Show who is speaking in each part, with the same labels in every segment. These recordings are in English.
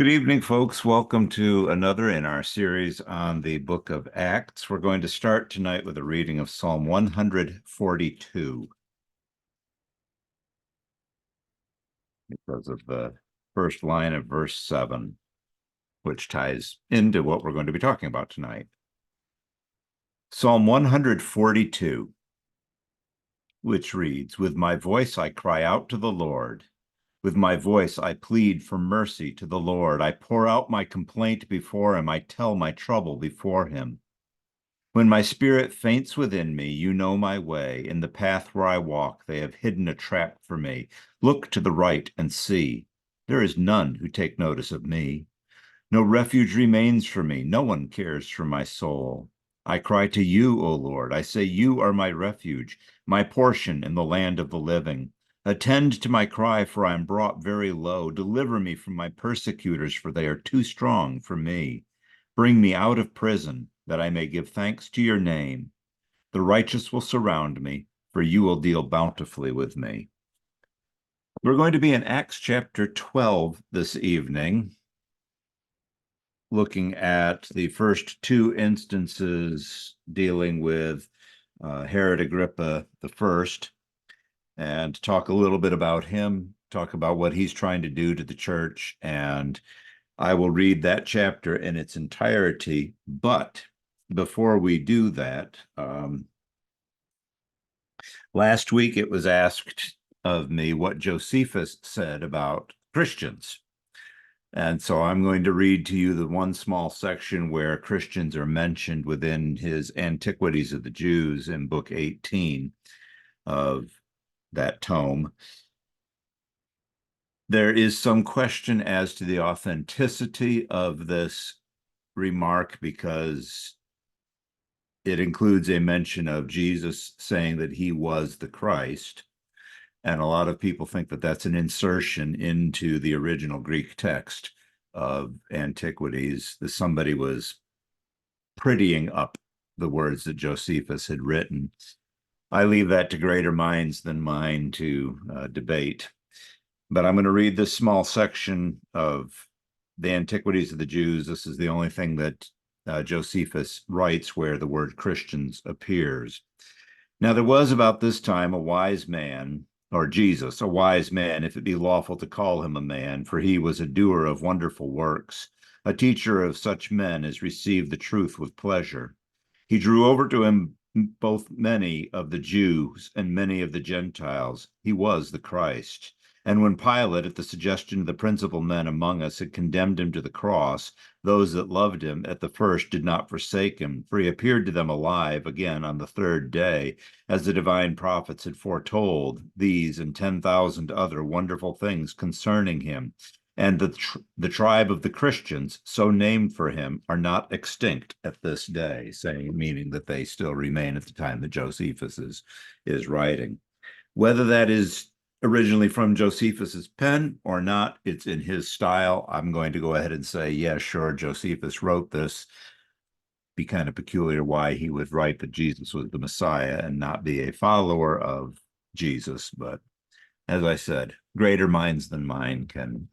Speaker 1: Good evening, folks. Welcome to another in our series on the book of Acts. We're going to start tonight with a reading of Psalm 142 because of the first line of verse 7, which ties into what we're going to be talking about tonight. Psalm 142, which reads, "With my voice I cry out to the Lord. With my voice I plead for mercy to the Lord. I pour out my complaint before him. I tell my trouble before him. When my spirit faints within me, you know my way. In the path where I walk, they have hidden a trap for me. Look to the right and see. There is none who take notice of me. No refuge remains for me. No one cares for my soul. I cry to you, O Lord. I say, you are my refuge, my portion in the land of the living. Attend to my cry, for I am brought very low. Deliver me from my persecutors, for they are too strong for me. Bring me out of prison, that I may give thanks to your name. The righteous will surround me, for you will deal bountifully with me." We're going to be in Acts chapter 12 this evening, looking at the first two instances dealing with Herod Agrippa the first, and talk a little bit about him, talk about what he's trying to do to the church, and I will read that chapter in its entirety. But before we do that, last week it was asked of me what Josephus said about Christians. And so I'm going to read to you the one small section where Christians are mentioned within his Antiquities of the Jews in Book 18 of that tome. There is some question as to the authenticity of this remark because it includes a mention of Jesus saying that he was the Christ. And a lot of people think that that's an insertion into the original Greek text of Antiquities, that somebody was prettying up the words that Josephus had written. I leave that to greater minds than mine to debate. But I'm going to read this small section of the Antiquities of the Jews. This is the only thing that Josephus writes where the word Christians appears. "Now there was about this time a wise man, or Jesus, a wise man, if it be lawful to call him a man, for he was a doer of wonderful works, a teacher of such men as receive the truth with pleasure. He drew over to him both many of the Jews and many of the Gentiles. He was the Christ. And when Pilate, at the suggestion of the principal men among us, had condemned him to the cross, those that loved him at the first did not forsake him, for he appeared to them alive again on the third day, as the divine prophets had foretold these and 10,000 other wonderful things concerning him. And the tribe of the Christians, so named for him, are not extinct at this day," saying, meaning that they still remain at the time that Josephus is writing. Whether that is originally from Josephus's pen or not, it's in his style. I'm going to go ahead and say, yeah, sure, Josephus wrote this. Be kind of peculiar why he would write that Jesus was the Messiah and not be a follower of Jesus. But as I said, greater minds than mine can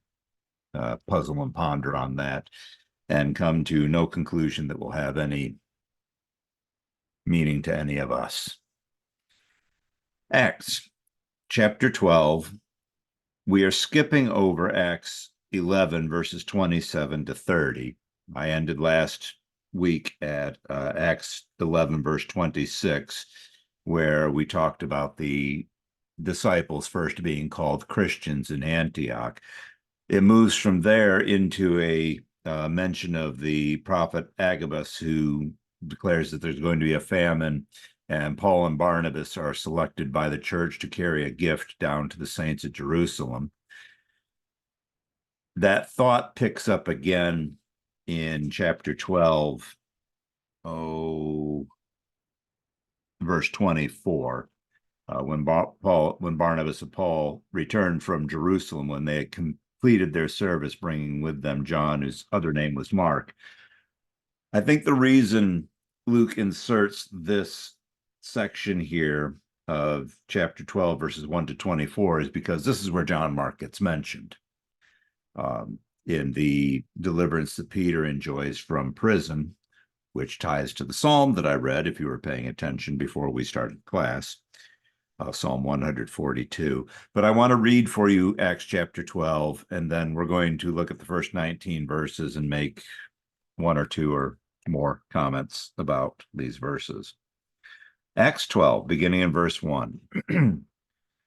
Speaker 1: puzzle and ponder on that and come to no conclusion that will have any meaning to any of us. Acts chapter 12. We are skipping over Acts 11, verses 27 to 30. I ended last week at Acts 11, verse 26, where we talked about the disciples first being called Christians in Antioch. It moves from there into a mention of the prophet Agabus, who declares that there's going to be a famine, and Paul and Barnabas are selected by the church to carry a gift down to the saints at Jerusalem. That thought picks up again in chapter 12, verse 24, when Barnabas and Paul returned from Jerusalem, when they had completed their service, bringing with them John, whose other name was Mark. I think the reason Luke inserts this section here of chapter 12, verses 1 to 24, is because this is where John Mark gets mentioned. in the deliverance that Peter enjoys from prison, which ties to the psalm that I read, if you were paying attention before we started class, Psalm 142. But I want to read for you Acts chapter 12, and then we're going to look at the first 19 verses and make one or two or more comments about these verses. Acts 12, beginning in verse 1.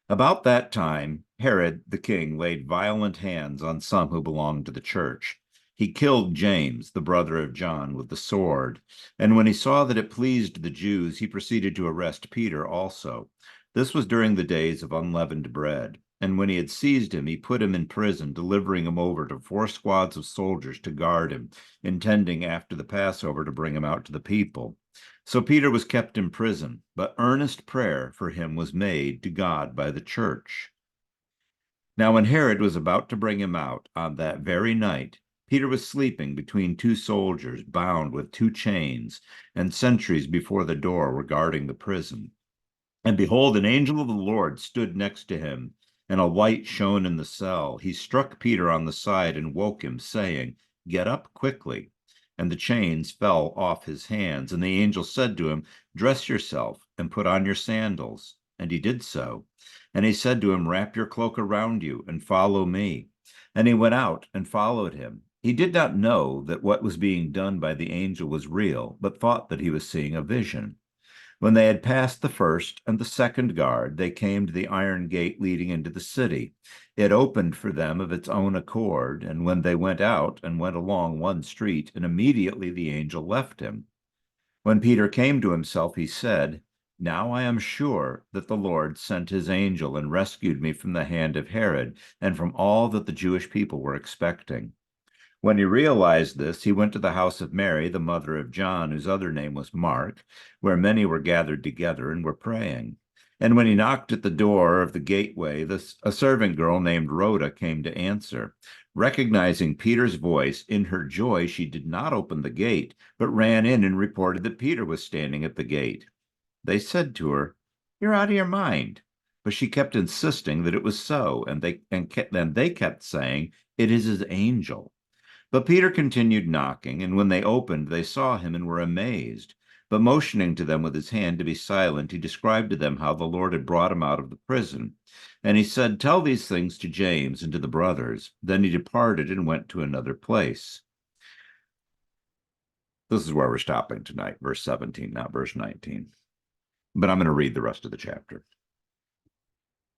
Speaker 1: About that time, Herod the king laid violent hands on some who belonged to the church. He killed James, the brother of John, with the sword. And when he saw that it pleased the Jews, he proceeded to arrest Peter also. This was during the days of unleavened bread. And when he had seized him, he put him in prison, delivering him over to 4 squads of soldiers to guard him, intending after the Passover to bring him out to the people. So Peter was kept in prison, but earnest prayer for him was made to God by the church. Now, when Herod was about to bring him out on that very night, Peter was sleeping between 2 soldiers, bound with 2 chains, and sentries before the door were guarding the prison. And behold, an angel of the Lord stood next to him, and a light shone in the cell. He struck Peter on the side and woke him, saying, "Get up quickly." And the chains fell off his hands. And the angel said to him, "Dress yourself and put on your sandals." And he did so. And he said to him, "Wrap your cloak around you and follow me." And he went out and followed him. He did not know that what was being done by the angel was real, but thought that he was seeing a vision. When they had passed the first and the second guard, they came to the iron gate leading into the city. It opened for them of its own accord, and when they went out and went along one street, and immediately the angel left him. When Peter came to himself, he said, "Now I am sure that the Lord sent his angel and rescued me from the hand of Herod and from all that the Jewish people were expecting." When he realized this, he went to the house of Mary, the mother of John, whose other name was Mark, where many were gathered together and were praying. And when he knocked at the door of the gateway, a servant girl named Rhoda came to answer. Recognizing Peter's voice, in her joy, she did not open the gate, but ran in and reported that Peter was standing at the gate. They said to her, "You're out of your mind." But she kept insisting that it was so, and they kept saying, "It is his angel." But Peter continued knocking, and when they opened, they saw him and were amazed. But motioning to them with his hand to be silent, he described to them how the Lord had brought him out of the prison. And he said, "Tell these things to James and to the brothers." Then he departed and went to another place. This is where we're stopping tonight, verse 17, not verse 19. But I'm going to read the rest of the chapter.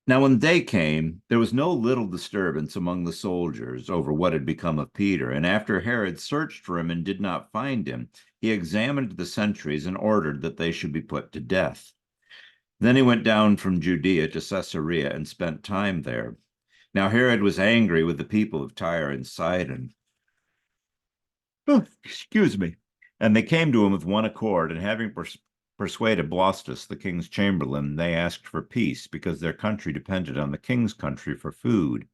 Speaker 1: Now, when day came, there was no little disturbance among the soldiers over what had become of Peter. And after Herod searched for him and did not find him, he examined the sentries and ordered that they should be put to death. Then he went down from Judea to Caesarea and spent time there. Now Herod was angry with the people of Tyre and Sidon. Excuse me. And they came to him with one accord, and having persuaded Blastus, the king's chamberlain, they asked for peace, because their country depended on the king's country for food.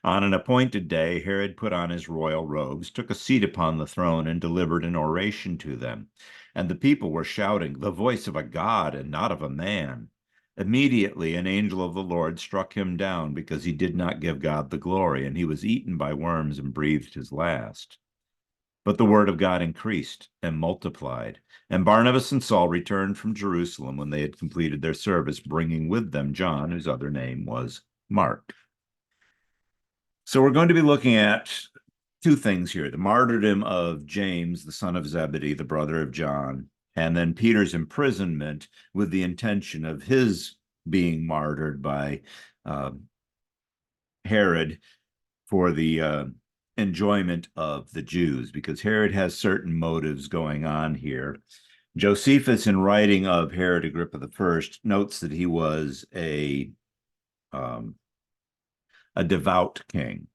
Speaker 1: On an appointed day, Herod put on his royal robes, took a seat upon the throne, and delivered an oration to them. And the people were shouting, "The voice of a god and not of a man." Immediately, an angel of the Lord struck him down, because he did not give God the glory, and he was eaten by worms and breathed his last. But the word of God increased and multiplied. And Barnabas and Saul returned from Jerusalem when they had completed their service, bringing with them John, whose other name was Mark. So we're going to be looking at 2 things here: the martyrdom of James, the son of Zebedee, the brother of John, and then Peter's imprisonment with the intention of his being martyred by Herod for the enjoyment of the Jews, because Herod has certain motives going on here. Josephus, in writing of Herod Agrippa I, notes that he was a devout king.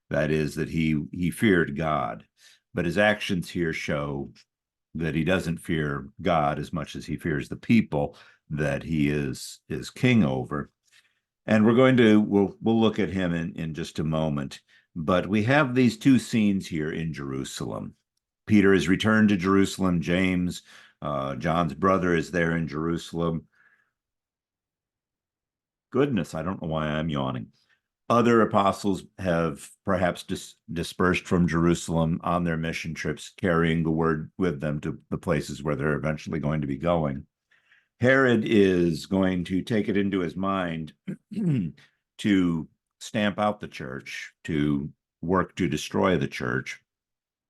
Speaker 1: That is, that he feared God. But his actions here show that he doesn't fear God as much as he fears the people that he is king over. And we'll look at him in just a moment. But we have these 2 scenes here in Jerusalem. Peter is returned to Jerusalem. James, John's brother, is there in Jerusalem. Goodness, I don't know why I'm yawning. Other apostles have perhaps dispersed from Jerusalem on their mission trips, carrying the word with them to the places where they're eventually going to be going. Herod is going to take it into his mind to stamp out the church, to work to destroy the church.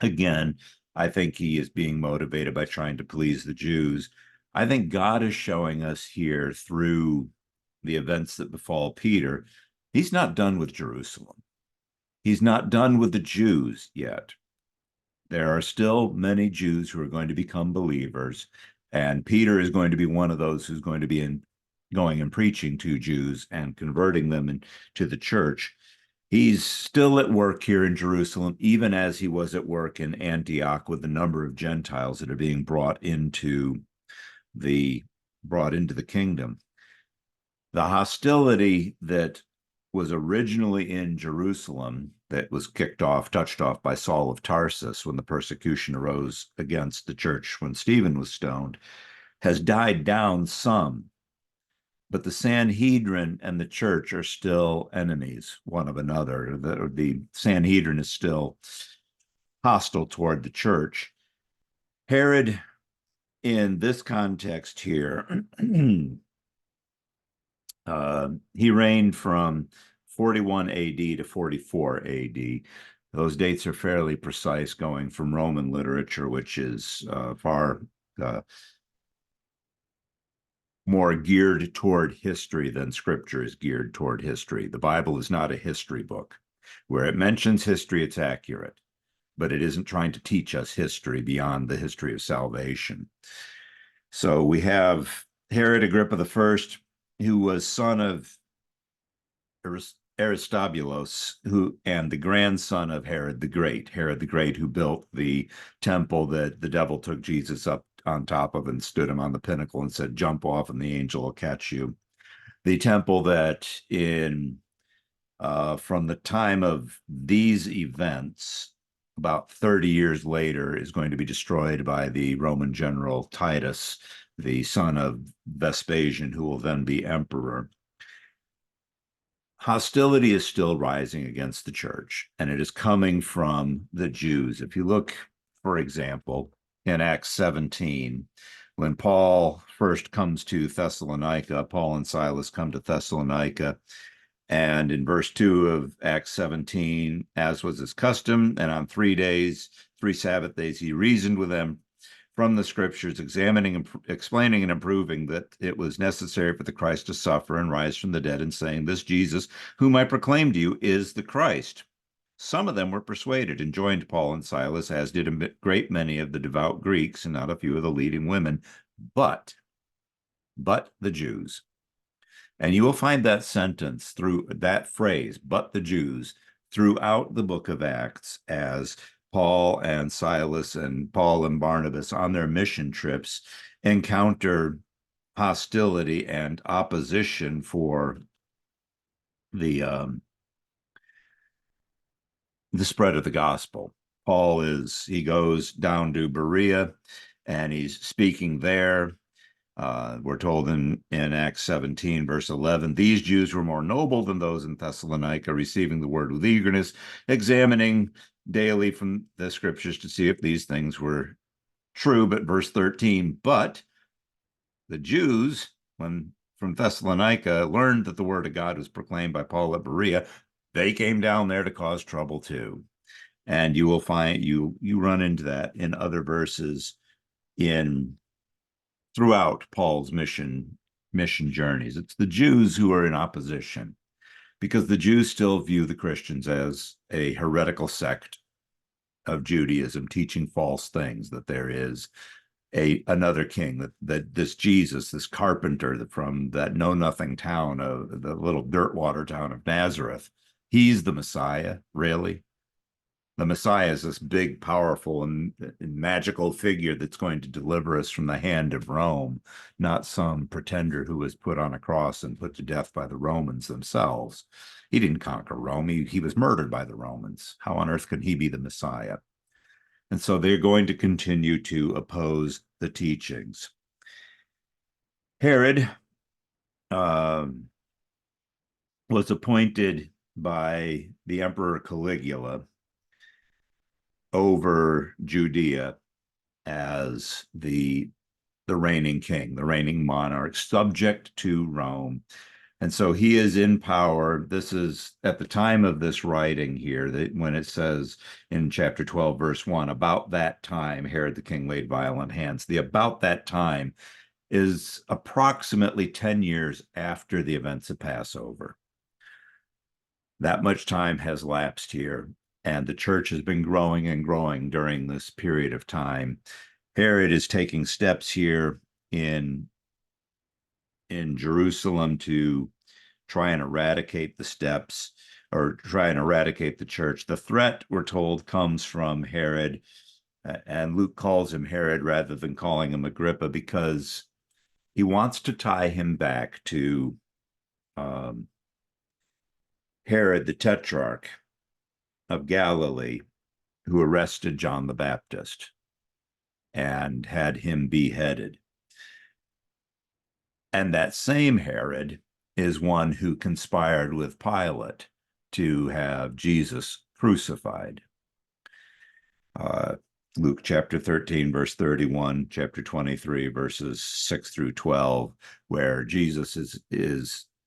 Speaker 1: Again, I think he is being motivated by trying to please the Jews. I think God is showing us here through the events that befall Peter, he's not done with Jerusalem. He's not done with the Jews yet. There are still many Jews who are going to become believers, and Peter is going to be one of those who's going to be going and preaching to Jews and converting them into the church. He's still at work here in Jerusalem, even as he was at work in Antioch with the number of Gentiles that are being brought into the kingdom. The hostility that was originally in Jerusalem, that was touched off by Saul of Tarsus when the persecution arose against the church when Stephen was stoned, has died down some. But the Sanhedrin and the church are still enemies one of another. The Sanhedrin is still hostile toward the church. Herod, in this context here, he reigned from 41 AD to 44 AD. Those dates are fairly precise, going from Roman literature, which is far more geared toward history than Scripture is geared toward history. The Bible is not a history book. Where it mentions history, it's accurate, but it isn't trying to teach us history beyond the history of salvation. So we have Herod Agrippa I, who was son of Aristobulus, and the grandson of Herod the Great, who built the temple that the devil took Jesus up on top of and stood him on the pinnacle and said, "Jump off and the angel will catch you." The temple that from the time of these events, about 30 years later, is going to be destroyed by the Roman general Titus, the son of Vespasian, who will then be emperor. Hostility is still rising against the church, and it is coming from the Jews. If you look, for example, in Acts 17, when Paul first comes to Thessalonica, Paul and Silas come to Thessalonica, and in verse 2 of Acts 17, as was his custom, and on 3 Sabbath days, he reasoned with them from the scriptures, examining and explaining and approving that it was necessary for the Christ to suffer and rise from the dead, and saying, "This Jesus, whom I proclaim to you, is the Christ." Some of them were persuaded and joined Paul and Silas, as did a great many of the devout Greeks and not a few of the leading women, but the Jews. And you will find that sentence, through that phrase, "but the Jews," throughout the book of Acts, as Paul and Silas and Paul and Barnabas on their mission trips encounter hostility and opposition for the spread of the gospel. He goes down to Berea and he's speaking there. We're told in Acts 17, verse 11, "These Jews were more noble than those in Thessalonica, receiving the word with eagerness, examining daily from the scriptures to see if these things were true." But verse 13, "But the Jews, when from Thessalonica, learned that the word of God was proclaimed by Paul at Berea, they came down there to cause trouble too." And you will find you run into that in other verses throughout Paul's mission journeys. It's the Jews who are in opposition, because the Jews still view the Christians as a heretical sect of Judaism, teaching false things, that there is another king, that this Jesus, this carpenter from that know-nothing town of the little dirtwater town of Nazareth, he's the Messiah, really? The Messiah is this big, powerful, and magical figure that's going to deliver us from the hand of Rome, not some pretender who was put on a cross and put to death by the Romans themselves. He didn't conquer Rome. He was murdered by the Romans. How on earth can he be the Messiah? And so they're going to continue to oppose the teachings. Herod was appointed by the Emperor Caligula over Judea as the reigning king, the reigning monarch, subject to Rome. And so he is in power. This is at the time of this writing here, that when it says in chapter 12, verse 1, about that time, Herod the king laid violent hands. The about that time is approximately 10 years after the events of Passover. That much time has lapsed here, and the church has been growing and growing during this period of time. Herod is taking steps here in Jerusalem to try and eradicate the steps or try and eradicate the church. The threat, we're told, comes from Herod, and Luke calls him Herod rather than calling him Agrippa because he wants to tie him back to Herod the Tetrarch of Galilee, who arrested John the Baptist and had him beheaded. And that same Herod is one who conspired with Pilate to have Jesus crucified. Luke chapter 13, verse 31, chapter 23, verses 6 through 12, where Jesus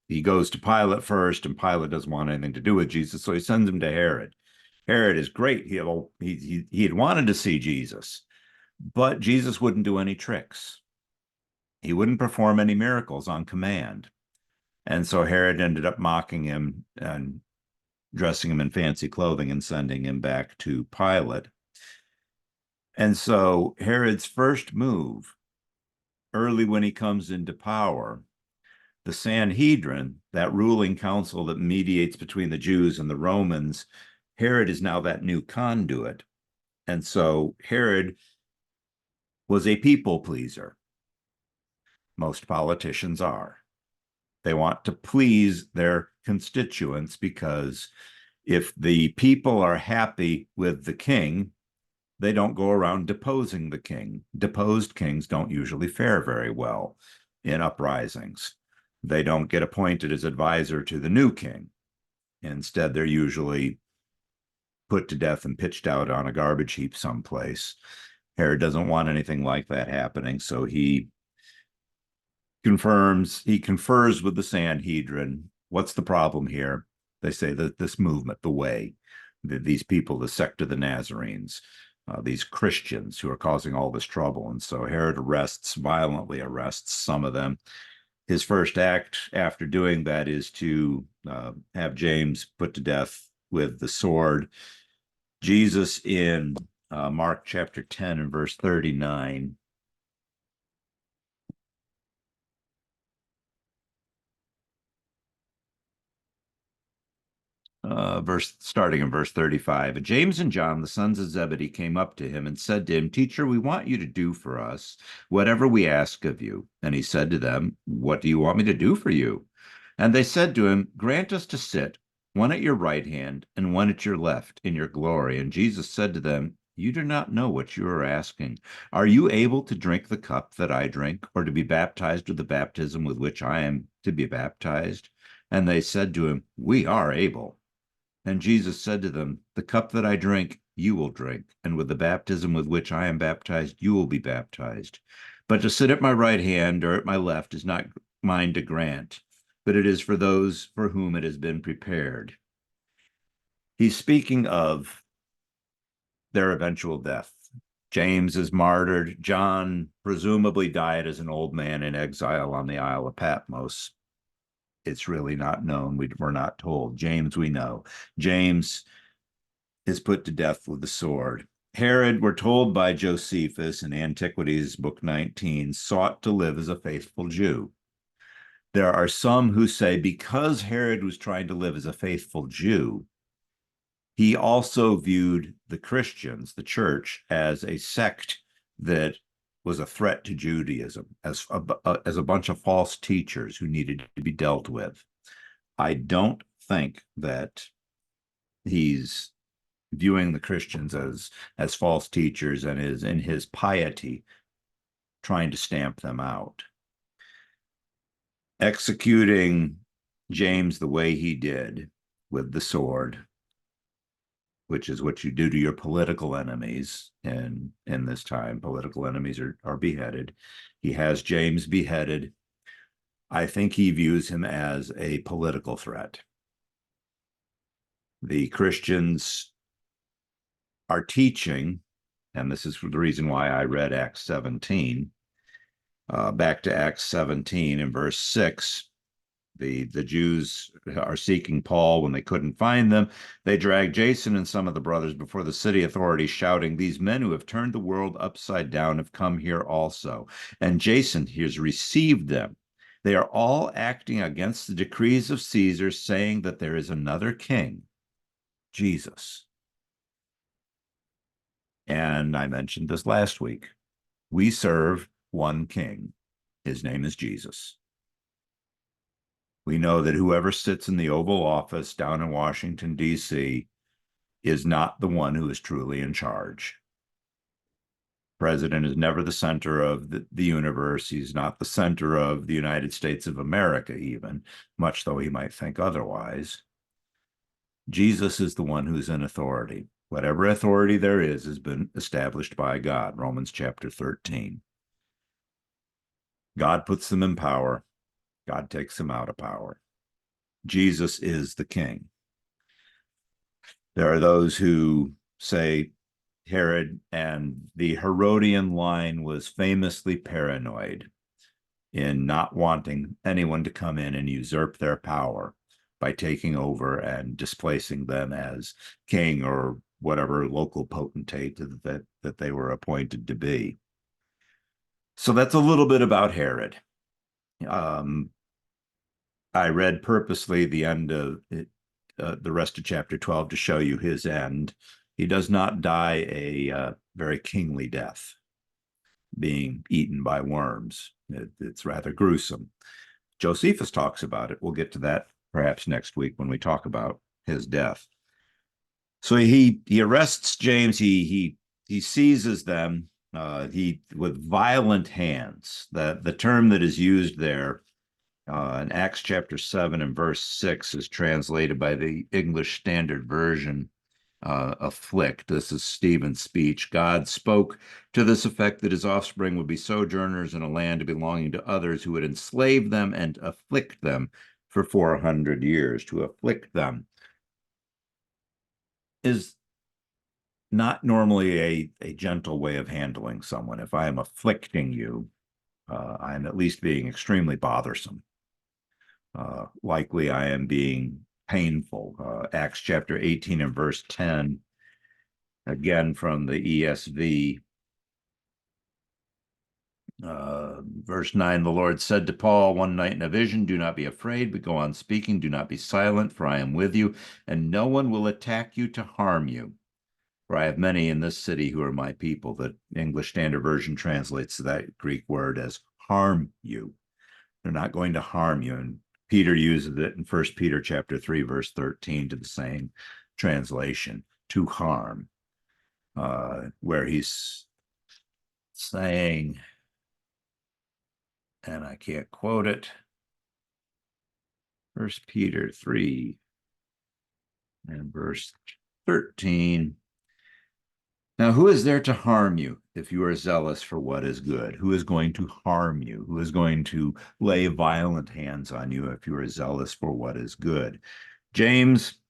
Speaker 1: he goes to Pilate first, and Pilate doesn't want anything to do with Jesus, so he sends him to Herod. Herod is great. He had wanted to see Jesus, but Jesus wouldn't do any tricks. He wouldn't perform any miracles on command. And so Herod ended up mocking him and dressing him in fancy clothing and sending him back to Pilate. And so Herod's first move, early when he comes into power, the Sanhedrin, that ruling council that mediates between the Jews and the Romans, Herod is now that new conduit. And so Herod was a people pleaser. Most politicians are. They want to please their constituents because if the people are happy with the king, they don't go around deposing the king. Deposed kings don't usually fare very well in uprisings. They don't get appointed as advisor to the new king. Instead, they're usually put to death and pitched out on a garbage heap someplace. Herod doesn't want anything like that happening, so he confers with the Sanhedrin. What's the problem here? They say that this movement, the way, these people, the sect of the Nazarenes, these Christians who are causing all this trouble. And so Herod violently arrests some of them. His first act after doing that is to have James put to death with the sword. Jesus in Mark chapter 10 and verse 39 starting in verse 35. And James and John, the sons of Zebedee, came up to him and said to him, Teacher, we want you to do for us whatever we ask of you. And he said to them, What do you want me to do for you? And they said to him, Grant us to sit, one at your right hand and one at your left, in your glory. And Jesus said to them, You do not know what you are asking. Are you able to drink the cup that I drink, or to be baptized with the baptism with which I am to be baptized? And they said to him, We are able. And Jesus said to them, The cup that I drink, you will drink, and with the baptism with which I am baptized, you will be baptized. But to sit at my right hand or at my left is not mine to grant, but it is for those for whom it has been prepared. He's speaking of their eventual death. James is martyred. John presumably died as an old man in exile on the Isle of Patmos. It's really not known. We're not told. James, we know. James is put to death with the sword. Herod, we're told by Josephus in Antiquities, Book 19, sought to live as a faithful Jew. There are some who say because Herod was trying to live as a faithful Jew, he also viewed the Christians, the church, as a sect that was a threat to Judaism, as a bunch of false teachers who needed to be dealt with. I don't think that he's viewing the Christians as false teachers and is in his piety trying to stamp them out. Executing James the way he did with the sword, which is what you do to your political enemies. And in this time, political enemies are beheaded. He has James beheaded. I think he views him as a political threat. The Christians are teaching, and this is the reason why I read Acts 17, back to Acts 17 in verse 6. The Jews are seeking Paul. When they couldn't find them, they dragged Jason and some of the brothers before the city authorities, shouting, "These men who have turned the world upside down have come here also." And Jason has received them. They are all acting against the decrees of Caesar, saying that there is another king, Jesus. And I mentioned this last week. We serve one king. His name is Jesus. We know that whoever sits in the Oval Office down in Washington, D.C., is not the one who is truly in charge. The president is never the center of the universe. He's not the center of the United States of America, even, much though he might think otherwise. Jesus is the one who's in authority. Whatever authority there is has been established by God, Romans chapter 13. God puts them in power. God takes them out of power. Jesus is the king. There are those who say Herod and the Herodian line was famously paranoid in not wanting anyone to come in and usurp their power by taking over and displacing them as king or whatever local potentate that they were appointed to be. So that's a little bit about Herod. I read purposely the end of it, the rest of chapter 12 to show you his end. He does not die a very kingly death, being eaten by worms. It's rather gruesome. Josephus talks about it. We'll get to that perhaps next week when we talk about his death. So he arrests James. He seizes them. He with violent hands. The term that is used there in Acts chapter 7 and verse 6 is translated by the English Standard Version, afflict. This is Stephen's speech. God spoke to this effect that his offspring would be sojourners in a land belonging to others who would enslave them and afflict them for 400 years. To afflict them is not normally a gentle way of handling someone. If I am afflicting you, I'm at least being extremely bothersome. Likely I am being painful. Acts chapter 18 and verse 10, again from the ESV. Verse 9, the Lord said to Paul one night in a vision, "Do not be afraid, but go on speaking. Do not be silent, for I am with you, and no one will attack you to harm you. For I have many in this city who are my people." The English Standard Version translates that Greek word as harm you. They're not going to harm you. And Peter uses it in 1 Peter chapter 3, verse 13 to the same translation, to harm, where he's saying, and I can't quote it, 1 Peter 3 and verse 13. Now, who is there to harm you if you are zealous for what is good? Who is going to harm you? Who is going to lay violent hands on you if you are zealous for what is good? James,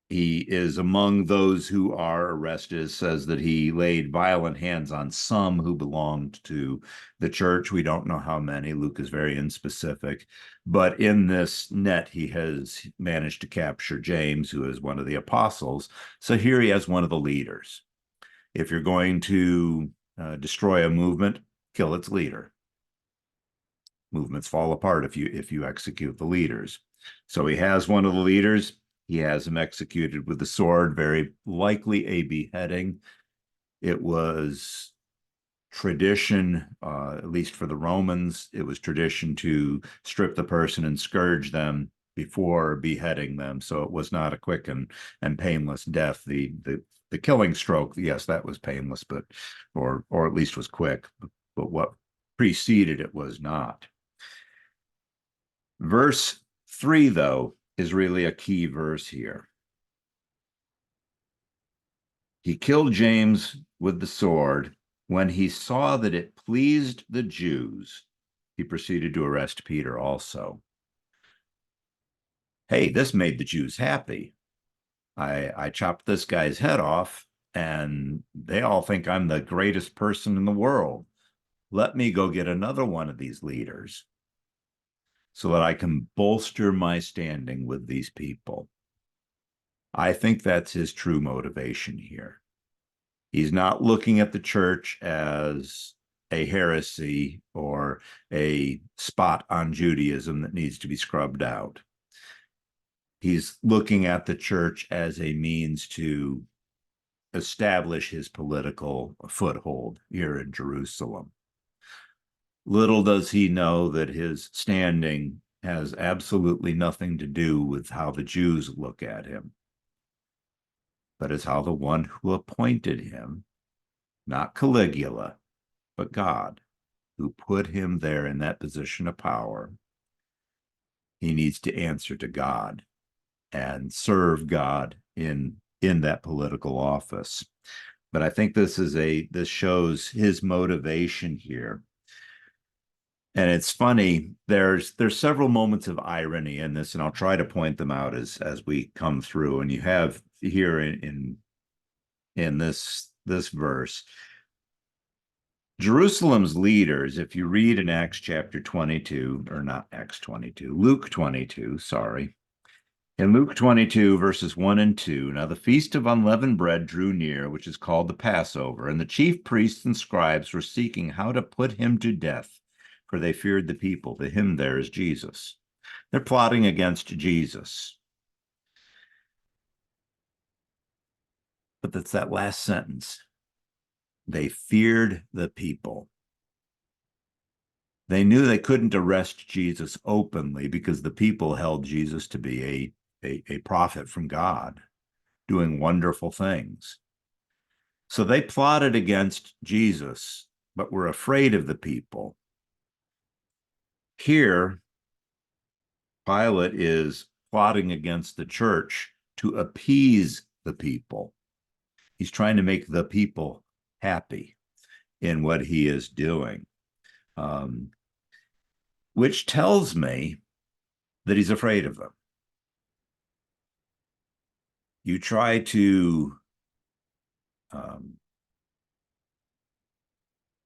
Speaker 1: he is among those who are arrested. It says that he laid violent hands on some who belonged to the church. We don't know how many. Luke is very inspecific. But in this net, he has managed to capture James, who is one of the apostles. So here he has one of the leaders. If you're going to destroy a movement, kill its leader. Movements fall apart if you execute the leaders. So he has one of the leaders. He has him executed with the sword, very likely a beheading. It was tradition, at least for the Romans, it was tradition to strip the person and scourge them before beheading them. So it was not a quick and painless death. The killing stroke, yes, that was painless, but or at least was quick. But what preceded it was not. Verse 3, though, is really a key verse here. He killed James with the sword. When he saw that it pleased the Jews, he proceeded to arrest Peter also. Hey, this made the Jews happy. I chopped this guy's head off, and they all think I'm the greatest person in the world. Let me go get another one of these leaders so that I can bolster my standing with these people. I think that's his true motivation here. He's not looking at the church as a heresy or a spot on Judaism that needs to be scrubbed out. He's looking at the church as a means to establish his political foothold here in Jerusalem. Little does he know that his standing has absolutely nothing to do with how the Jews look at him, but as how the one who appointed him, not Caligula, but God, who put him there in that position of power, he needs to answer to God and serve God in that political office. But I think this shows his motivation here. And it's funny, there's several moments of irony in this, and I'll try to point them out as we come through. And you have here in this verse, Jerusalem's leaders, if you read in Acts chapter 22, or not Acts 22, Luke 22, sorry. In Luke 22, verses 1 and 2, now the feast of unleavened bread drew near, which is called the Passover, and the chief priests and scribes were seeking how to put him to death, for they feared the people. The him there is Jesus. They're plotting against Jesus. But that's that last sentence. They feared the people. They knew they couldn't arrest Jesus openly because the people held Jesus to be a prophet from God, doing wonderful things. So they plotted against Jesus, but were afraid of the people. Here, Pilate is plotting against the church to appease the people. He's trying to make the people happy in what he is doing, which tells me that he's afraid of them. You try to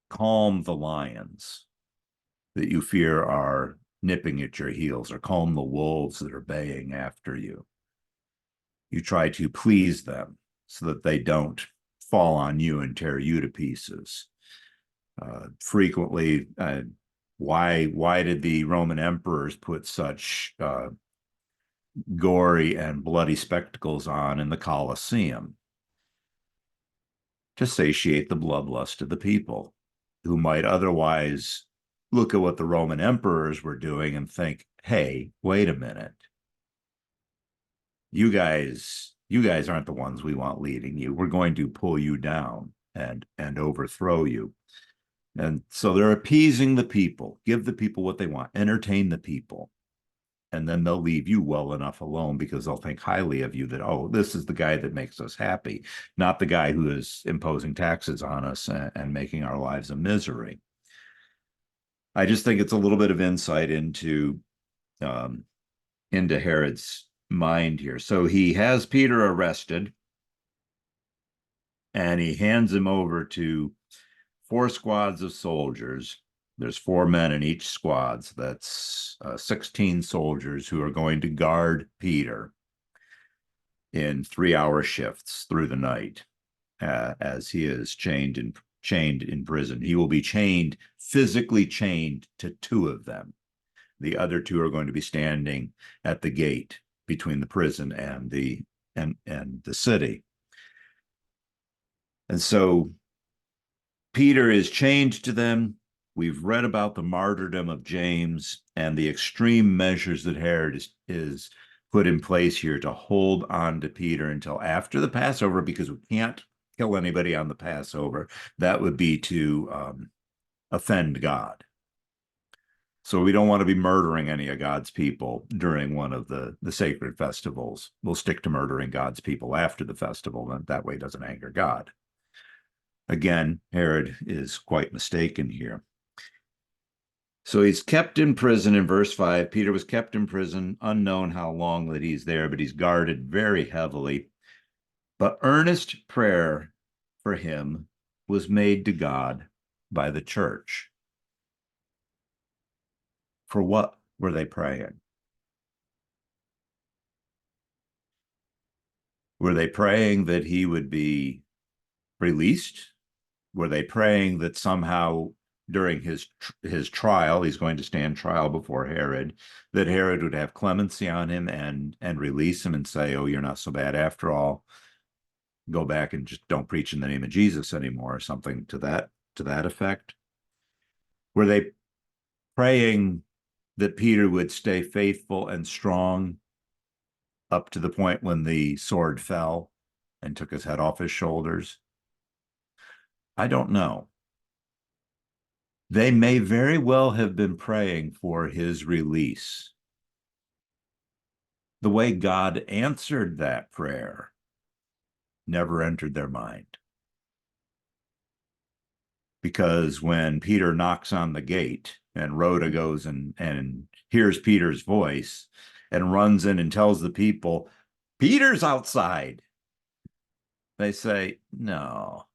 Speaker 1: calm the lions that you fear are nipping at your heels, or calm the wolves that are baying after you. You try to please them so that they don't fall on you and tear you to pieces. Frequently, why did the Roman emperors put such gory and bloody spectacles on in the Colosseum? To satiate the bloodlust of the people, who might otherwise look at what the Roman emperors were doing and think, hey, wait a minute. You guys aren't the ones we want leading you. We're going to pull you down and overthrow you. And so they're appeasing the people, give the people what they want, entertain the people. And then they'll leave you well enough alone because they'll think highly of you, that, oh, this is the guy that makes us happy, not the guy who is imposing taxes on us and making our lives a misery. I just think it's a little bit of insight into Herod's mind here. So he has Peter arrested, and he hands him over to 4 squads of soldiers. There's 4 men in each squad. So that's 16 soldiers who are going to guard Peter in 3-hour shifts through the night as he is chained in prison. He will be physically chained to 2 of them. The other 2 are going to be standing at the gate between the prison and the city. And so Peter is chained to them. We've read about the martyrdom of James and the extreme measures that Herod is put in place here to hold on to Peter until after the Passover, because we can't kill anybody on the Passover. That would be to offend God. So we don't want to be murdering any of God's people during one of the sacred festivals. We'll stick to murdering God's people after the festival, and that way it doesn't anger God. Again, Herod is quite mistaken here. So he's kept in prison in verse 5. Peter was kept in prison, unknown how long that he's there, but he's guarded very heavily. But earnest prayer for him was made to God by the church. For what were they praying? Were they praying that he would be released? Were they praying that somehow during his trial, he's going to stand trial before Herod, that Herod would have clemency on him and release him and say, "Oh, you're not so bad after all. Go back and just don't preach in the name of Jesus anymore," or something to that effect? Were they praying that Peter would stay faithful and strong up to the point when the sword fell and took his head off his shoulders? I don't know. They may very well have been praying for his release. The way God answered that prayer never entered their mind. Because when Peter knocks on the gate and Rhoda goes and hears Peter's voice and runs in and tells the people, "Peter's outside," they say, "No,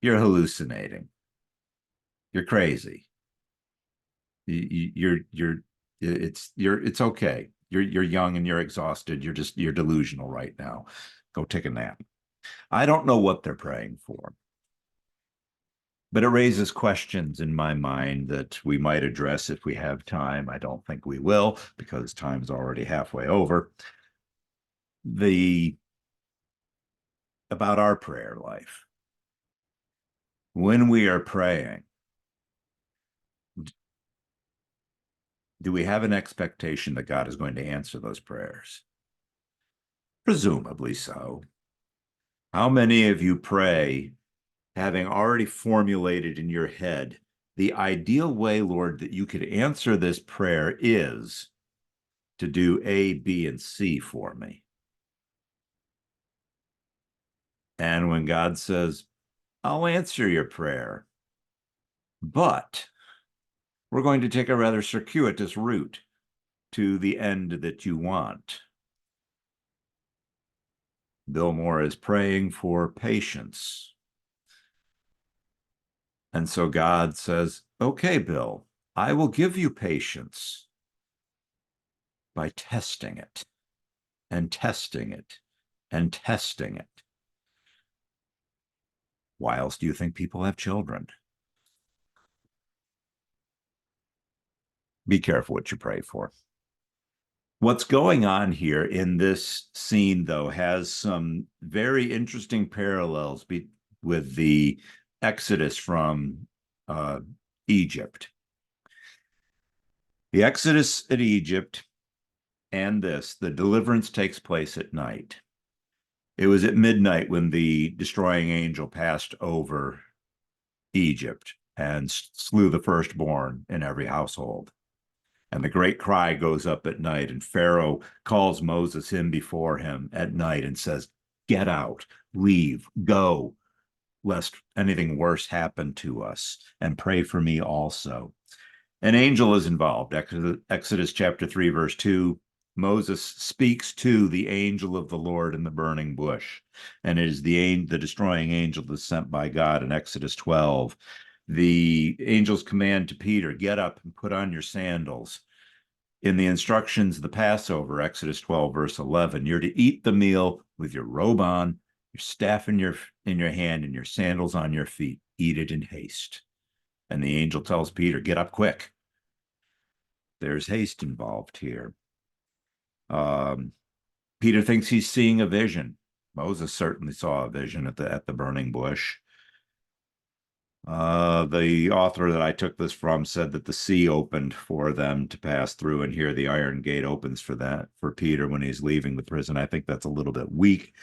Speaker 1: you're hallucinating. You're crazy. It's okay. You're young and you're exhausted. You're delusional right now. Go take a nap." I don't know what they're praying for, but it raises questions in my mind that we might address if we have time. I don't think we will because time's already halfway over. About our prayer life. When we are praying, do we have an expectation that God is going to answer those prayers? Presumably so. How many of you pray having already formulated in your head the ideal way, Lord, that you could answer this prayer is to do A, B, and C for me? And when God says, "I'll answer your prayer, but we're going to take a rather circuitous route to the end that you want." Bill Moore is praying for patience. And so God says, "Okay, Bill, I will give you patience by testing it and testing it and testing it." Why else do you think people have children? Be careful what you pray for. What's going on here in this scene, though, has some very interesting parallels with the Exodus from Egypt. The Exodus at Egypt and the deliverance takes place at night. It was at midnight when the destroying angel passed over Egypt and slew the firstborn in every household. And the great cry goes up at night, and Pharaoh calls Moses in before him at night and says, "Get out, leave, go, lest anything worse happen to us, and pray for me also." An angel is involved. Exodus chapter 3, verse 2, Moses speaks to the angel of the Lord in the burning bush, and it is the destroying angel that's sent by God in Exodus 12. The angel's command to Peter, "Get up and put on your sandals." In the instructions of the Passover, Exodus 12, verse 11, you're to eat the meal with your robe on, your staff in your hand, and your sandals on your feet. Eat it in haste. And the angel tells Peter, "Get up quick." There's haste involved here. Peter thinks he's seeing a vision. Moses certainly saw a vision at the burning bush. The author that I took this from said that the sea opened for them to pass through, and here the iron gate opens for Peter when he's leaving the prison. I think that's a little bit weak,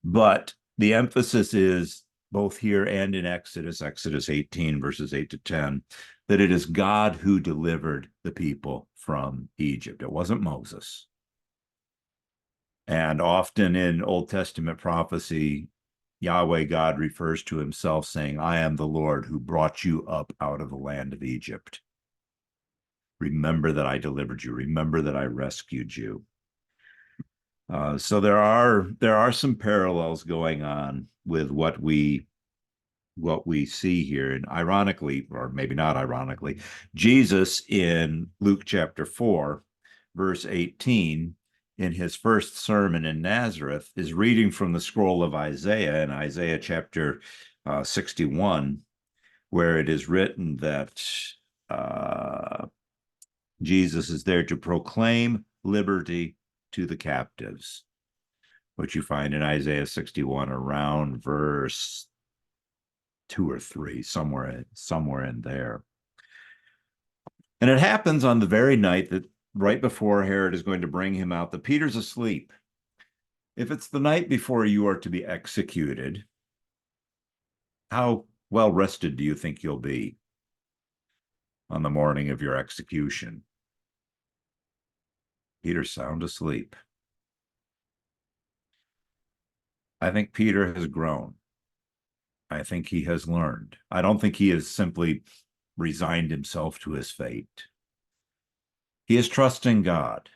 Speaker 1: but the emphasis is both here and in Exodus 18, verses 8 to 10, that it is God who delivered the people from Egypt. It wasn't Moses. And often in Old Testament prophecy, Yahweh God refers to himself saying, I am the Lord who brought you up out of the land of Egypt. Remember that I delivered you. Remember that I rescued you. So there are some parallels going on with what we see here. And ironically, or maybe not ironically, Jesus in Luke chapter 4, verse 18, in his first sermon in Nazareth, is reading from the scroll of Isaiah in Isaiah chapter 61, where it is written that Jesus is there to proclaim liberty to the captives, which you find in Isaiah 61 around verse 2 or 3, somewhere in there. And it happens on the very night that right before Herod is going to bring him out, that Peter's asleep. If it's the night before you are to be executed, how well rested do you think you'll be on the morning of your execution? Peter's sound asleep. I think Peter has grown. I think he has learned. I don't think he has simply resigned himself to his fate. He is trusting God.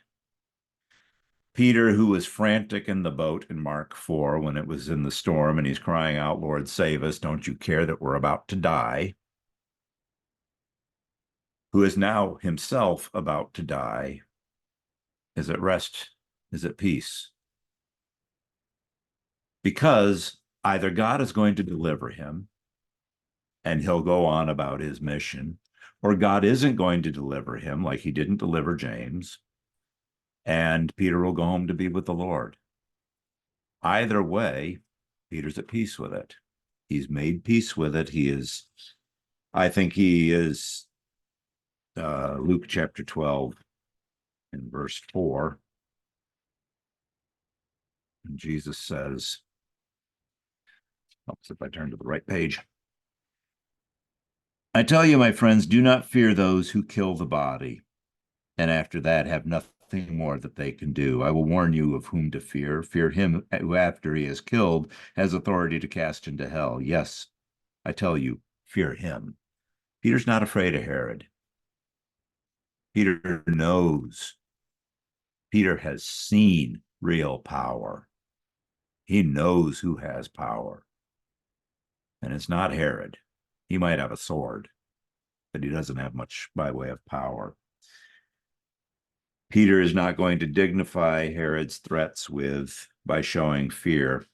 Speaker 1: Peter, who was frantic in the boat in Mark 4 when it was in the storm and he's crying out, Lord, save us. Don't you care that we're about to die? Who is now himself about to die, is at rest, is at peace. Because either God is going to deliver him and he'll go on about his mission, or God isn't going to deliver him like he didn't deliver James, and Peter will go home to be with the Lord. Either way, Peter's at peace with it. He's made peace with it. I think he is, Luke chapter 12 in verse 4. And Jesus says, helps if I turn to the right page. I tell you, my friends, do not fear those who kill the body, and after that have nothing more that they can do. I will warn you of whom to fear. Fear him who, after he is killed, has authority to cast into hell. Yes, I tell you, fear him. Peter's not afraid of Herod. Peter knows. Peter has seen real power. He knows who has power. And it's not Herod. He might have a sword, but he doesn't have much by way of power. Peter is not going to dignify Herod's threats by showing fear.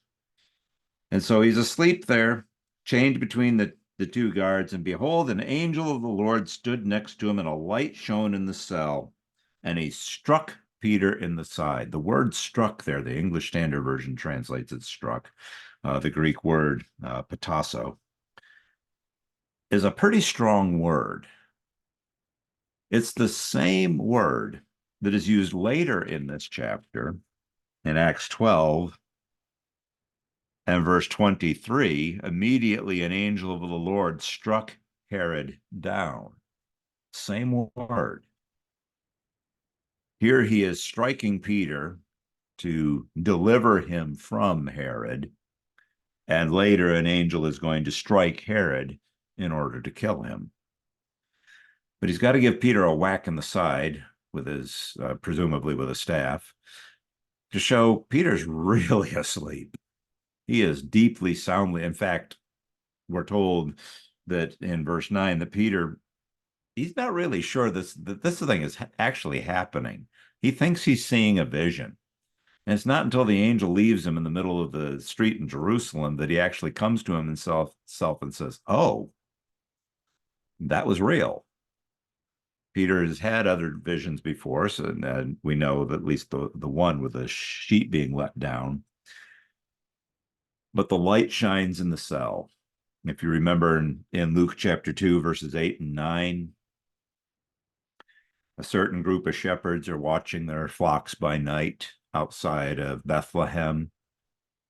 Speaker 1: And so he's asleep there, chained between the two guards, and behold, an angel of the Lord stood next to him, and a light shone in the cell, and he struck Peter in the side. The word struck there, the English Standard Version translates it struck. The Greek word patasso is a pretty strong word. It's the same word that is used later in this chapter in Acts 12 and verse 23. Immediately an angel of the Lord struck Herod down. Same word. Here he is striking Peter to deliver him from Herod, and later an angel is going to strike Herod in order to kill him. But he's got to give Peter a whack in the side with his, presumably with a staff, to show Peter's really asleep. He is deeply, soundly. In fact, we're told that in verse 9 that Peter, he's not really sure that this thing is actually happening. He thinks he's seeing a vision. And it's not until the angel leaves him in the middle of the street in Jerusalem that he actually comes to him himself and says, oh, that was real. Peter has had other visions before, so we know that at least the one with the sheet being let down. But the light shines in the cell. If you remember in Luke chapter 2, verses 8 and 9, a certain group of shepherds are watching their flocks by night outside of Bethlehem,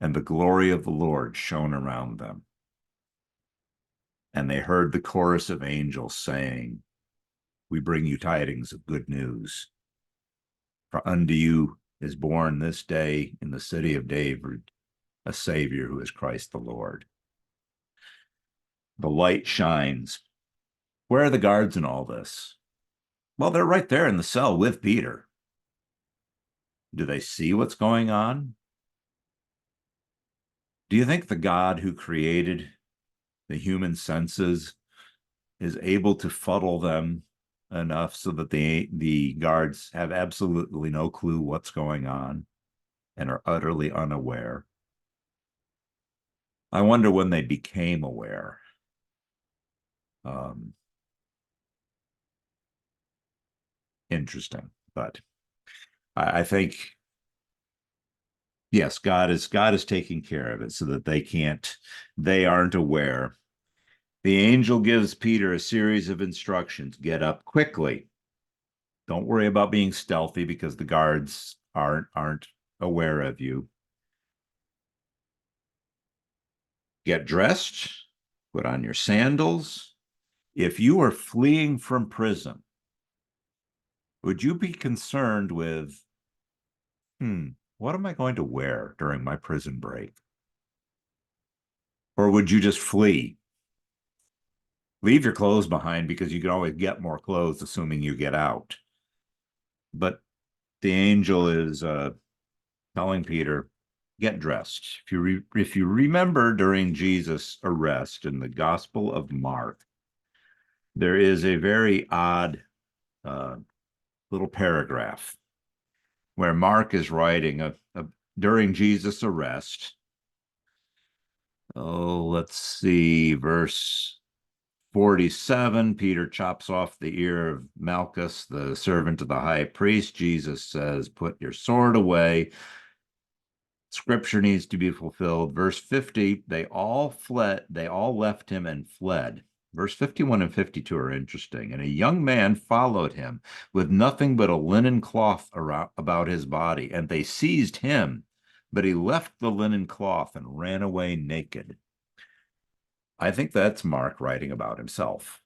Speaker 1: and the glory of the Lord shone around them. And they heard the chorus of angels saying, "We bring you tidings of good news. For unto you is born this day in the city of David a Savior who is Christ the Lord." The light shines. Where are the guards in all this? Well, they're right there in the cell with Peter. Do they see what's going on? Do you think the God who created the human senses is able to fuddle them enough so that the guards have absolutely no clue what's going on and are utterly unaware? I wonder when they became aware. Um, Interesting, but I think yes, God is taking care of it so that they aren't aware. The angel gives Peter a series of instructions. Get up quickly. Don't worry about being stealthy because the guards aren't aware of you. Get dressed, put on your sandals. If you are fleeing from prison, would you be concerned with, what am I going to wear during my prison break? Or would you just flee? Leave your clothes behind because you can always get more clothes, assuming you get out. But the angel is telling Peter, get dressed. If you remember during Jesus' arrest in the Gospel of Mark, there is a very odd uh, little paragraph where Mark is writing during Jesus' arrest. Oh, let's see, verse 47, Peter chops off the ear of Malchus, the servant of the high priest. Jesus says, put your sword away. Scripture needs to be fulfilled. Verse 50, they all left him and fled. Verse 51 and 52 are interesting. And a young man followed him with nothing but a linen cloth about his body. And they seized him, but he left the linen cloth and ran away naked. I think that's Mark writing about himself,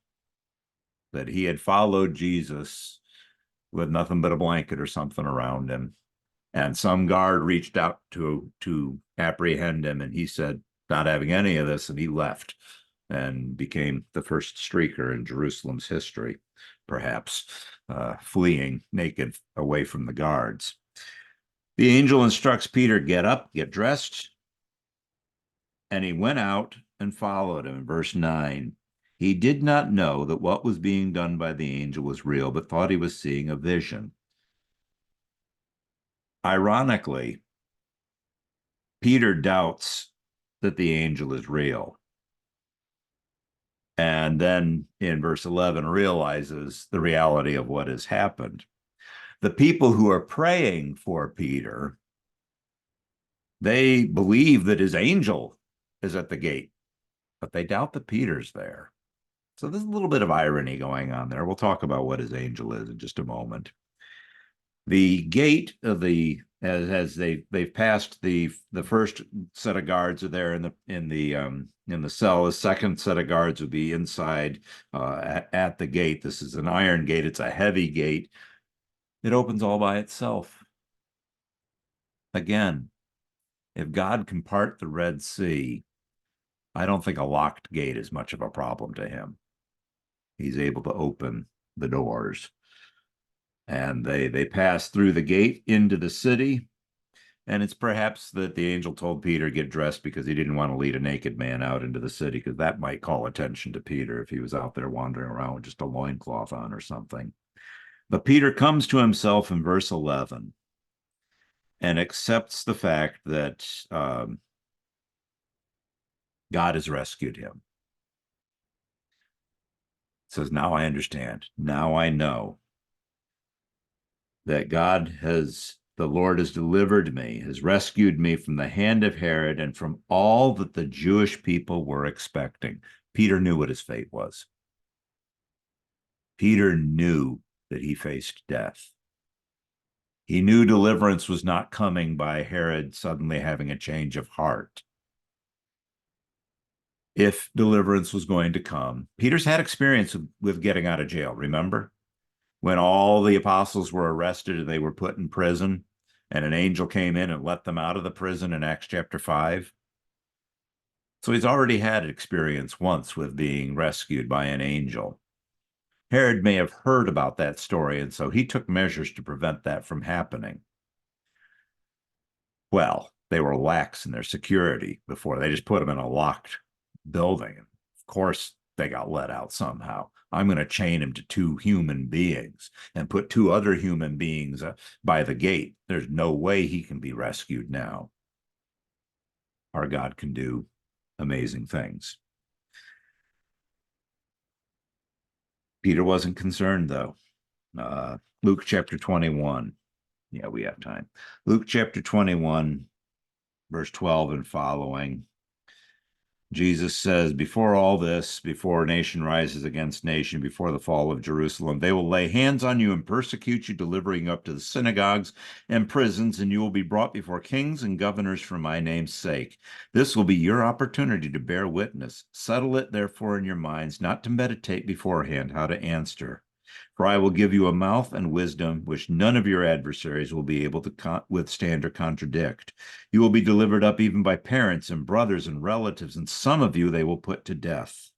Speaker 1: that he had followed Jesus with nothing but a blanket or something around him. And some guard reached out to apprehend him, and he said, not having any of this, and he left and became the first streaker in Jerusalem's history, perhaps fleeing naked away from the guards. The angel instructs Peter, get up, get dressed, and he went out and followed him. Verse 9, he did not know that what was being done by the angel was real, but thought he was seeing a vision. Ironically, Peter doubts that the angel is real. And then in verse 11 realizes the reality of what has happened. The people who are praying for Peter, they believe that his angel is at the gate, but they doubt that Peter's there. So there's a little bit of irony going on there. We'll talk about what his angel is in just a moment. The gate of the as they've passed the first set of guards are there in the cell. The second set of guards would be inside at the gate. This is an iron gate. It's a heavy gate. It opens all by itself. Again, if God can part the Red Sea, I don't think a locked gate is much of a problem to him. He's able to open the doors. And they pass through the gate into the city. And it's perhaps that the angel told Peter get dressed because he didn't want to lead a naked man out into the city, because that might call attention to Peter if he was out there wandering around with just a loincloth on or something. But Peter comes to himself in verse 11 and accepts the fact that God has rescued him. Says, now I understand. Now I know that the Lord has delivered me, has rescued me from the hand of Herod and from all that the Jewish people were expecting. Peter knew what his fate was. Peter knew that he faced death. He knew deliverance was not coming by Herod suddenly having a change of heart. if deliverance was going to come. Peter's had experience with getting out of jail, remember? When all the apostles were arrested and they were put in prison, and an angel came in and let them out of the prison in Acts chapter 5. So he's already had experience once with being rescued by an angel. Herod may have heard about that story, and so he took measures to prevent that from happening. Well, they were lax in their security before. They just put them in a locked building. Of course, they got let out somehow. I'm going to chain him to two human beings and put two other human beings by the gate. There's no way he can be rescued now. Our God can do amazing things. Peter wasn't concerned, though. Luke chapter 21. Yeah, we have time. Luke chapter 21, verse 12 and following. Jesus says, before all this, before nation rises against nation, before the fall of Jerusalem, they will lay hands on you and persecute you, delivering you up to the synagogues and prisons, and you will be brought before kings and governors for my name's sake. This will be your opportunity to bear witness. Settle it, therefore, in your minds, not to meditate beforehand how to answer. For I will give you a mouth and wisdom which none of your adversaries will be able to withstand or contradict. You will be delivered up even by parents and brothers and relatives, and some of you they will put to death.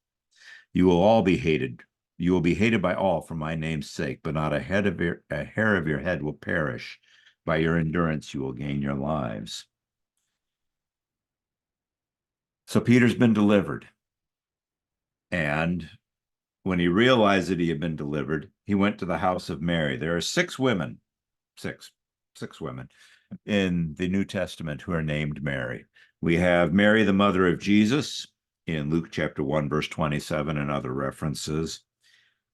Speaker 1: You will all be hated. You will be hated by all for my name's sake, but not a hair of your head will perish. By your endurance you will gain your lives. So Peter's been delivered. And when he realized that he had been delivered, he went to the house of Mary. There are six women in the New Testament who are named Mary. We have Mary, the mother of Jesus, in Luke chapter 1, verse 27, and other references.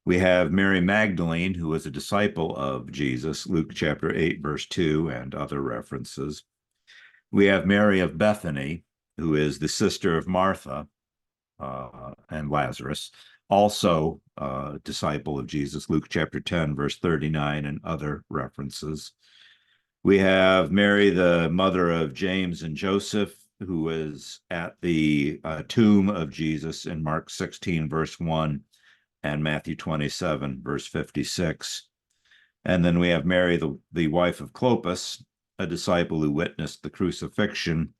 Speaker 1: We have Mary Magdalene, who was a disciple of Jesus, Luke chapter 8, verse 2, and other references. We have Mary of Bethany, who is the sister of Martha and Lazarus, also a disciple of Jesus, Luke chapter 10, verse 39, and other references. We have Mary, the mother of James and Joseph, who was at the tomb of Jesus in Mark 16, verse 1, and Matthew 27, verse 56. And then we have Mary, the wife of Clopas, a disciple who witnessed the crucifixion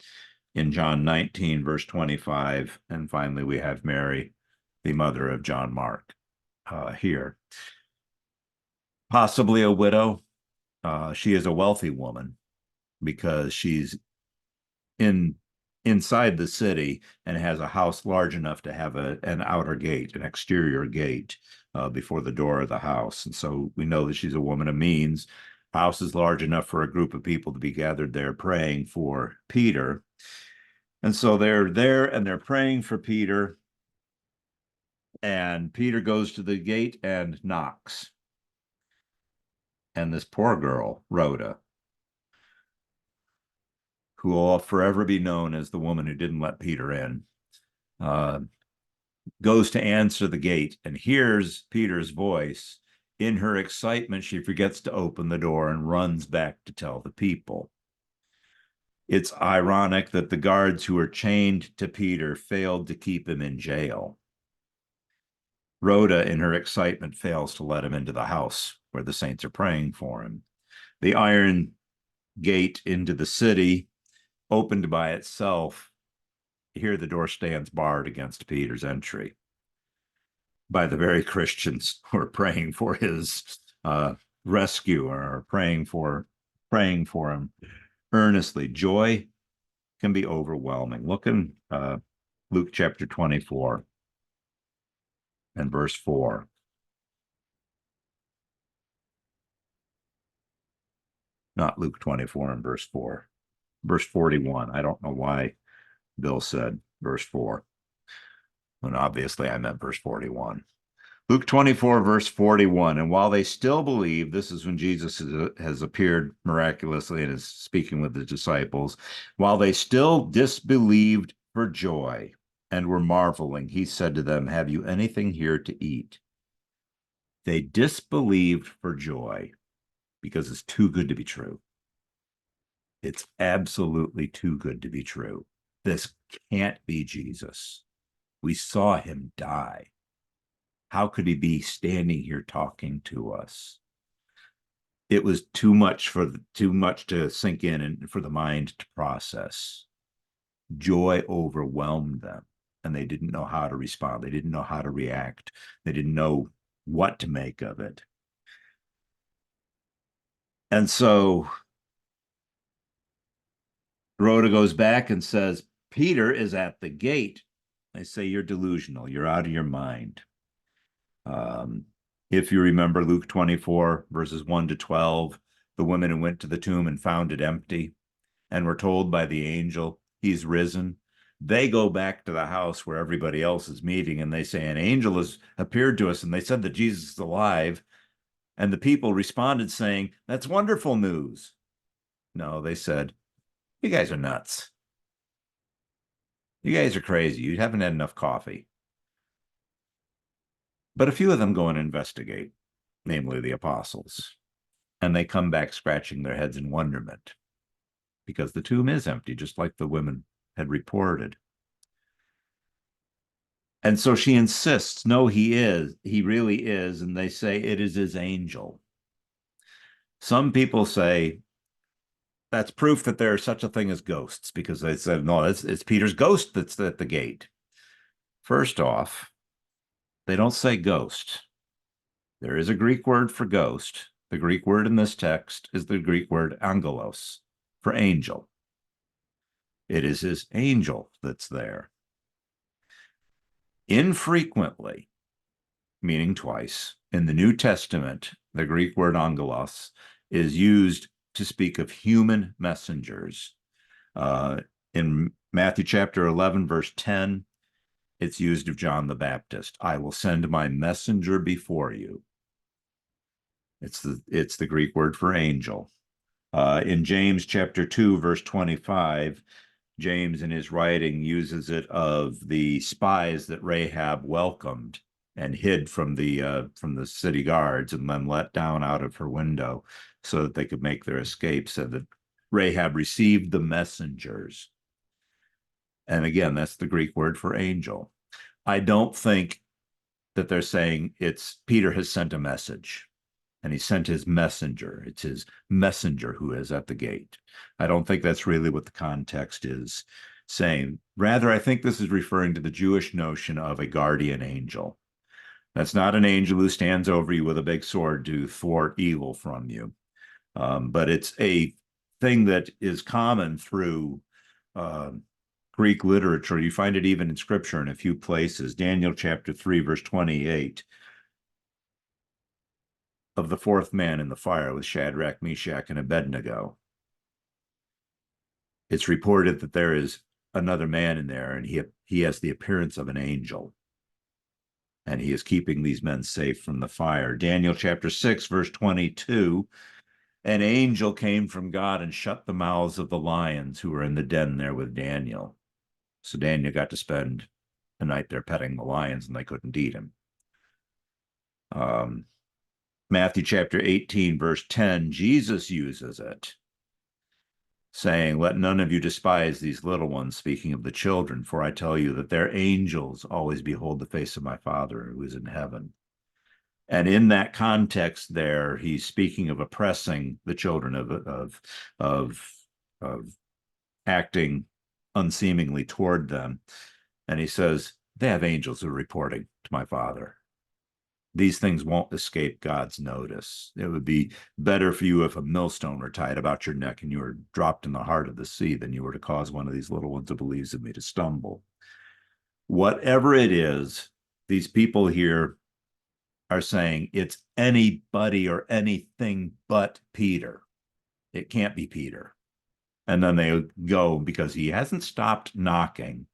Speaker 1: in John 19, verse 25. And finally, we have Mary, the mother of John Mark, here. Possibly a widow. She is a wealthy woman because she's inside the city and has a house large enough to have an outer gate, an exterior gate before the door of the house. And so we know that she's a woman of means. House is large enough for a group of people to be gathered there praying for Peter. And so they're there and they're praying for Peter. And Peter goes to the gate and knocks. And this poor girl, Rhoda, who will forever be known as the woman who didn't let Peter in, goes to answer the gate and hears Peter's voice. In her excitement, she forgets to open the door and runs back to tell the people. It's ironic that the guards who were chained to Peter failed to keep him in jail. Rhoda, in her excitement, fails to let him into the house where the saints are praying for him. The iron gate into the city opened by itself. Here the door stands barred against Peter's entry by the very Christians who are praying for his rescue or praying for him earnestly. Joy can be overwhelming. Look in Luke chapter 24 and verse 4. Not Luke 24 and verse 4. Verse 41. I don't know why Bill said verse 4. And obviously I meant verse 41. Luke 24, verse 41. And while they still believe, this is when Jesus has appeared miraculously and is speaking with the disciples. While they still disbelieved for joy and were marveling, he said to them, have you anything here to eat? They disbelieved for joy because it's too good to be true. It's absolutely too good to be true. This can't be Jesus. We saw him die. How could he be standing here talking to us? It was too much to sink in and for the mind to process. Joy overwhelmed them, and they didn't know how to respond. They didn't know how to react. They didn't know what to make of it. And so Rhoda goes back and says, Peter is at the gate. They say, you're delusional. You're out of your mind. Um, if you remember Luke 24, verses 1 to 12, the women who went to the tomb and found it empty and were told by the angel, he's risen. They go back to the house where everybody else is meeting and they say, an angel has appeared to us and they said that Jesus is alive. And the people responded saying, that's wonderful news. No, they said, you guys are nuts. You guys are crazy. You haven't had enough coffee. But a few of them go and investigate, namely the apostles. And they come back scratching their heads in wonderment because the tomb is empty, just like the women had reported. And so she insists, no, he really is. And they say it is his angel. Some people say that's proof that there's such a thing as ghosts because they said, no, it's Peter's ghost that's at the gate. First off, they don't say ghost. There is a Greek word for ghost. The Greek word in this text is the Greek word angelos for angel. It is his angel that's there. Infrequently, meaning twice, in the New Testament, the Greek word angelos is used to speak of human messengers. In Matthew chapter 11, verse 10, it's used of John the Baptist. I will send my messenger before you. It's the Greek word for angel. In James chapter 2, verse 25, James in his writing uses it of the spies that Rahab welcomed and hid from the city guards and then let down out of her window so that they could make their escape, said that Rahab received the messengers. And again, that's the Greek word for angel. I don't think that they're saying it's Peter has sent a message and he sent his messenger. It's his messenger who is at the gate. I don't think that's really what the context is saying. Rather, I think this is referring to the Jewish notion of a guardian angel. That's not an angel who stands over you with a big sword to thwart evil from you. But it's a thing that is common through Greek literature. You find it even in scripture in a few places. Daniel chapter 3, verse 28. Of the fourth man in the fire with Shadrach, Meshach, and Abednego. It's reported that there is another man in there, and he has the appearance of an angel, and he is keeping these men safe from the fire. Daniel chapter 6, verse 22, an angel came from God and shut the mouths of the lions who were in the den there with Daniel. So Daniel got to spend a night there petting the lions, and they couldn't eat him. Matthew chapter 18, verse 10, Jesus uses it, saying, let none of you despise these little ones, speaking of the children, for I tell you that their angels always behold the face of my Father who is in heaven. And in that context there, he's speaking of oppressing the children, of acting unseemingly toward them. And he says, they have angels who are reporting to my Father. These things won't escape God's notice. It would be better for you if a millstone were tied about your neck and you were dropped in the heart of the sea than you were to cause one of these little ones who believes in me to stumble. Whatever it is, these people here are saying it's anybody or anything but Peter. It can't be Peter. And then they go because he hasn't stopped knocking.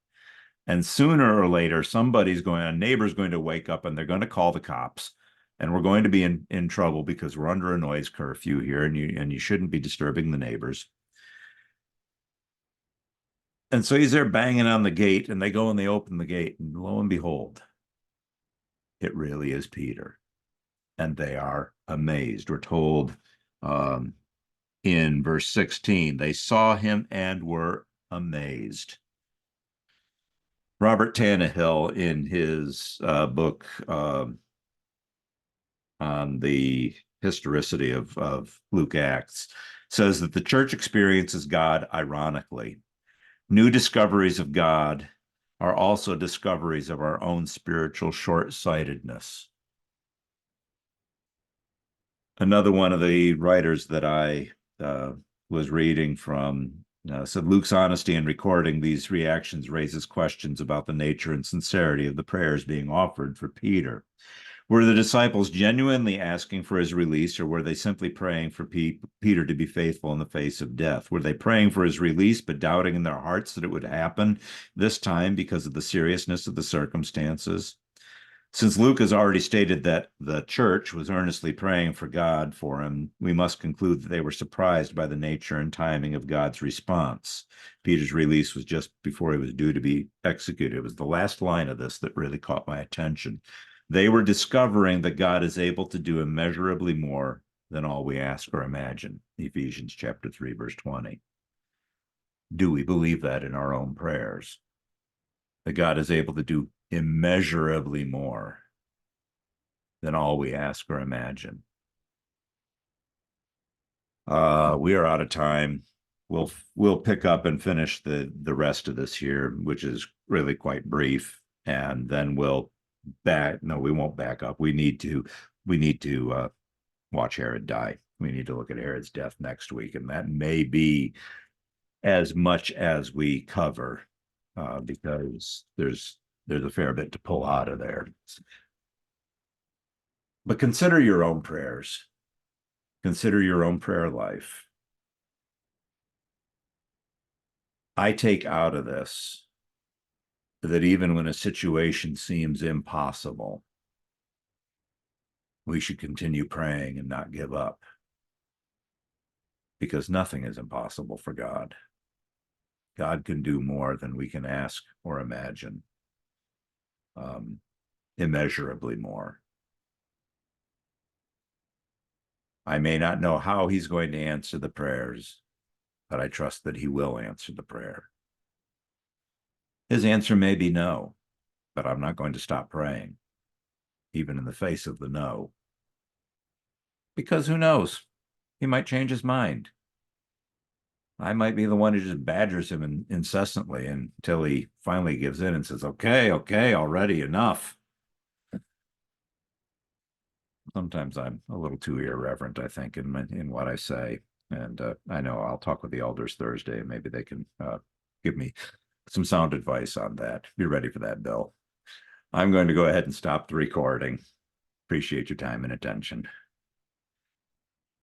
Speaker 1: And sooner or later, a neighbor's going to wake up and they're going to call the cops. And we're going to be in trouble because we're under a noise curfew here and you shouldn't be disturbing the neighbors. And so he's there banging on the gate and they go and they open the gate and lo and behold, it really is Peter. And they are amazed. We're told in verse 16, they saw him and were amazed. Robert Tannehill, in his book on the historicity of Luke Acts, says that the church experiences God ironically. New discoveries of God are also discoveries of our own spiritual short-sightedness. Another one of the writers that I was reading from said Luke's honesty in recording these reactions raises questions about the nature and sincerity of the prayers being offered for Peter. Were the disciples genuinely asking for his release, or were they simply praying for Peter to be faithful in the face of death? Were they praying for his release, but doubting in their hearts that it would happen this time because of the seriousness of the circumstances? Since Luke has already stated that the church was earnestly praying for God for him, we must conclude that they were surprised by the nature and timing of God's response. Peter's release was just before he was due to be executed. It was the last line of this that really caught my attention. They were discovering that God is able to do immeasurably more than all we ask or imagine. Ephesians chapter 3, verse 20. Do we believe that in our own prayers? That God is able to do immeasurably more than all we ask or imagine. We are out of time. We'll pick up and finish the rest of this here, which is really quite brief, and then we'll back. No, we won't back up. We need to watch Herod die. We need to look at Herod's death next week, and that may be as much as we cover, because there's a fair bit to pull out of there. But consider your own prayers. Consider your own prayer life. I take out of this that even when a situation seems impossible, we should continue praying and not give up, because nothing is impossible for God. God can do more than we can ask or imagine, immeasurably more. I may not know how he's going to answer the prayers, but I trust that he will answer the prayer. His answer may be no, but I'm not going to stop praying, even in the face of the no. Because who knows? He might change his mind. I might be the one who just badgers him incessantly until he finally gives in and says, okay, already enough. Sometimes I'm a little too irreverent, I think, in what I say. And I know I'll talk with the elders Thursday, and maybe they can give me some sound advice on that. Be ready for that, Bill. I'm going to go ahead and stop the recording. Appreciate your time and attention.